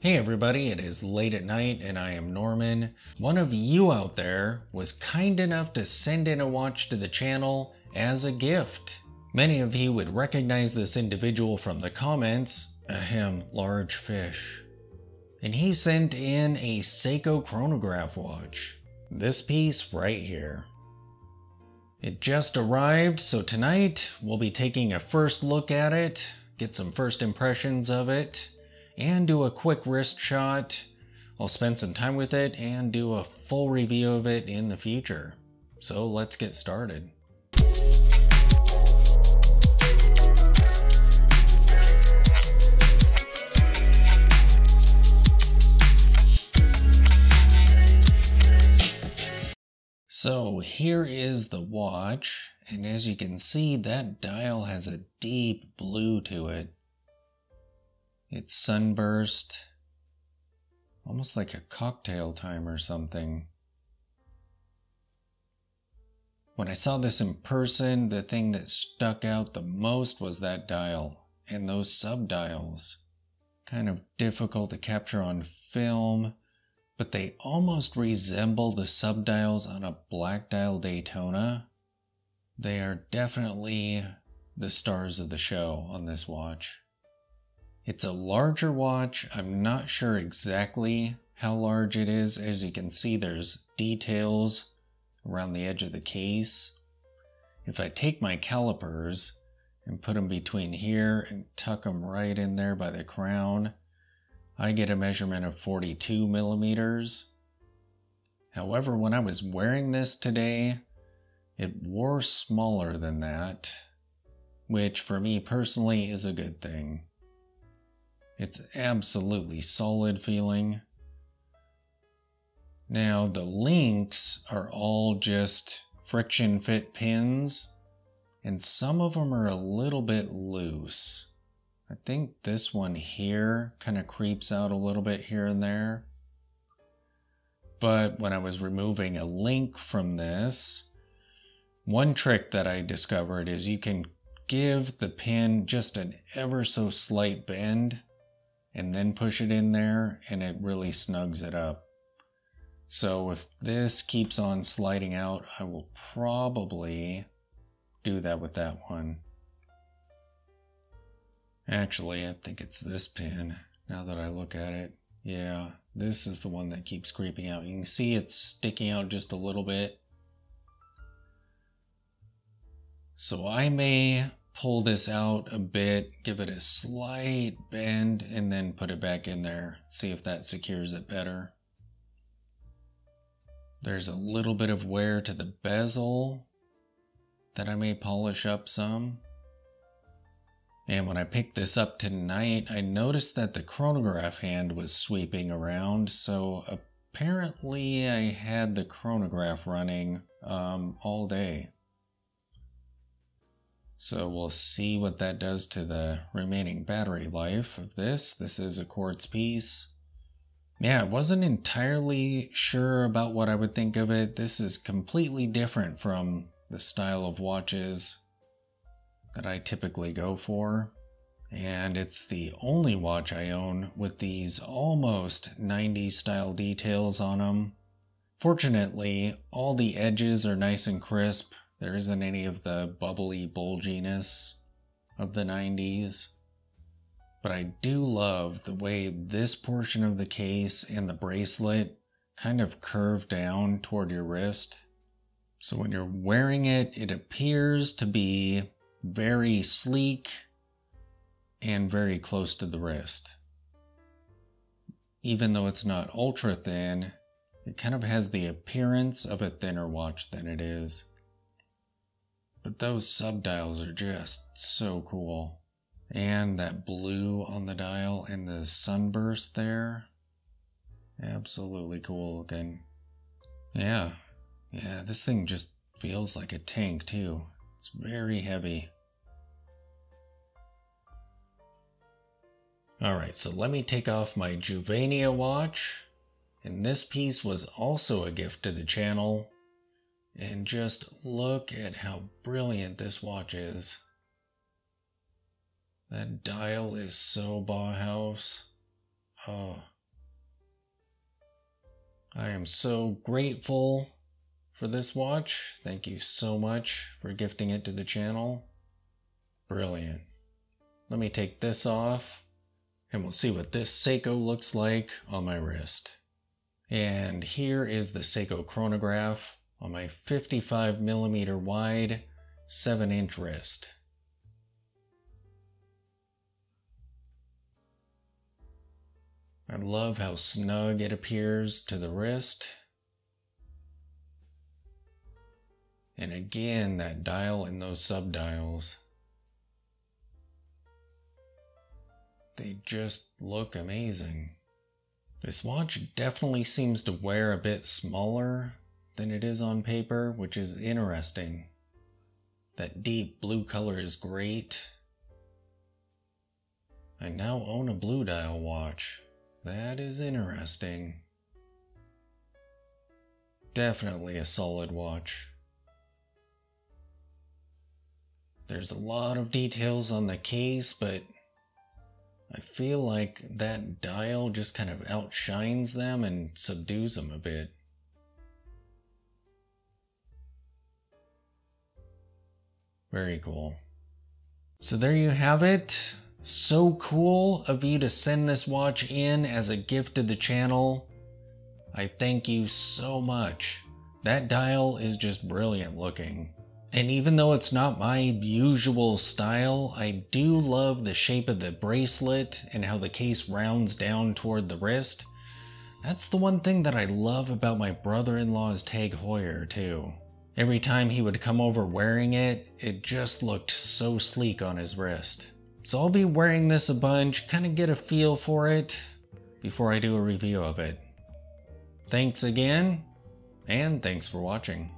Hey everybody, it is late at night and I am Norman. One of you out there was kind enough to send in a watch to the channel as a gift. Many of you would recognize this individual from the comments, ahem, large fish. And he sent in a Seiko Chronograph watch. This piece right here. It just arrived, so tonight we'll be taking a first look at it, get some first impressions of it, and do a quick wrist shot. I'll spend some time with it and do a full review of it in the future. So let's get started. So here is the watch, and as you can see, that dial has a deep blue to it. It's sunburst, almost like a cocktail time or something. When I saw this in person, the thing that stuck out the most was that dial and those sub-dials. Kind of difficult to capture on film, but they almost resemble the sub-dials on a black dial Daytona. They are definitely the stars of the show on this watch. It's a larger watch. I'm not sure exactly how large it is. As you can see, there's details around the edge of the case. If I take my calipers and put them between here and tuck them right in there by the crown, I get a measurement of 42 millimeters. However, when I was wearing this today, it wore smaller than that, which for me personally is a good thing. It's absolutely solid feeling. Now the links are all just friction fit pins, and some of them are a little bit loose. I think this one here kind of creeps out a little bit here and there. But when I was removing a link from this, one trick that I discovered is you can give the pin just an ever so slight bend and then push it in there, and it really snugs it up. So if this keeps on sliding out, I will probably do that with that one. Actually, I think it's this pin, now that I look at it. Yeah, this is the one that keeps creeping out. You can see it's sticking out just a little bit. So I may pull this out a bit, give it a slight bend, and then put it back in there. See if that secures it better. There's a little bit of wear to the bezel that I may polish up some. And when I picked this up tonight, I noticed that the chronograph hand was sweeping around, so apparently I had the chronograph running all day. So we'll see what that does to the remaining battery life of this. This is a quartz piece. Yeah, I wasn't entirely sure about what I would think of it. This is completely different from the style of watches that I typically go for. And it's the only watch I own with these almost 90s style details on them. Fortunately, all the edges are nice and crisp. There isn't any of the bubbly bulginess of the 90s. But I do love the way this portion of the case and the bracelet kind of curve down toward your wrist. So when you're wearing it, it appears to be very sleek and very close to the wrist. Even though it's not ultra thin, it kind of has the appearance of a thinner watch than it is. But those sub-dials are just so cool. And that blue on the dial and the sunburst there. Absolutely cool looking. Yeah, this thing just feels like a tank too. It's very heavy. Alright, so let me take off my Juvenia watch. And this piece was also a gift to the channel. And just look at how brilliant this watch is. That dial is so Bauhaus. Oh, I am so grateful for this watch. Thank you so much for gifting it to the channel. Brilliant. Let me take this off and we'll see what this Seiko looks like on my wrist. And here is the Seiko Chronograph on my 55mm wide 7-inch wrist. I love how snug it appears to the wrist. And again, that dial and those subdials. They just look amazing. This watch definitely seems to wear a bit smaller than it is on paper, which is interesting. That deep blue color is great. I now own a blue dial watch. That is interesting. Definitely a solid watch. There's a lot of details on the case, but I feel like that dial just kind of outshines them and subdues them a bit. Very cool. So there you have it. So cool of you to send this watch in as a gift to the channel. I thank you so much. That dial is just brilliant looking. And even though it's not my usual style, I do love the shape of the bracelet and how the case rounds down toward the wrist. That's the one thing that I love about my brother-in-law's Tag Heuer too. Every time he would come over wearing it, it just looked so sleek on his wrist. So I'll be wearing this a bunch, kind of get a feel for it before I do a review of it. Thanks again, and thanks for watching.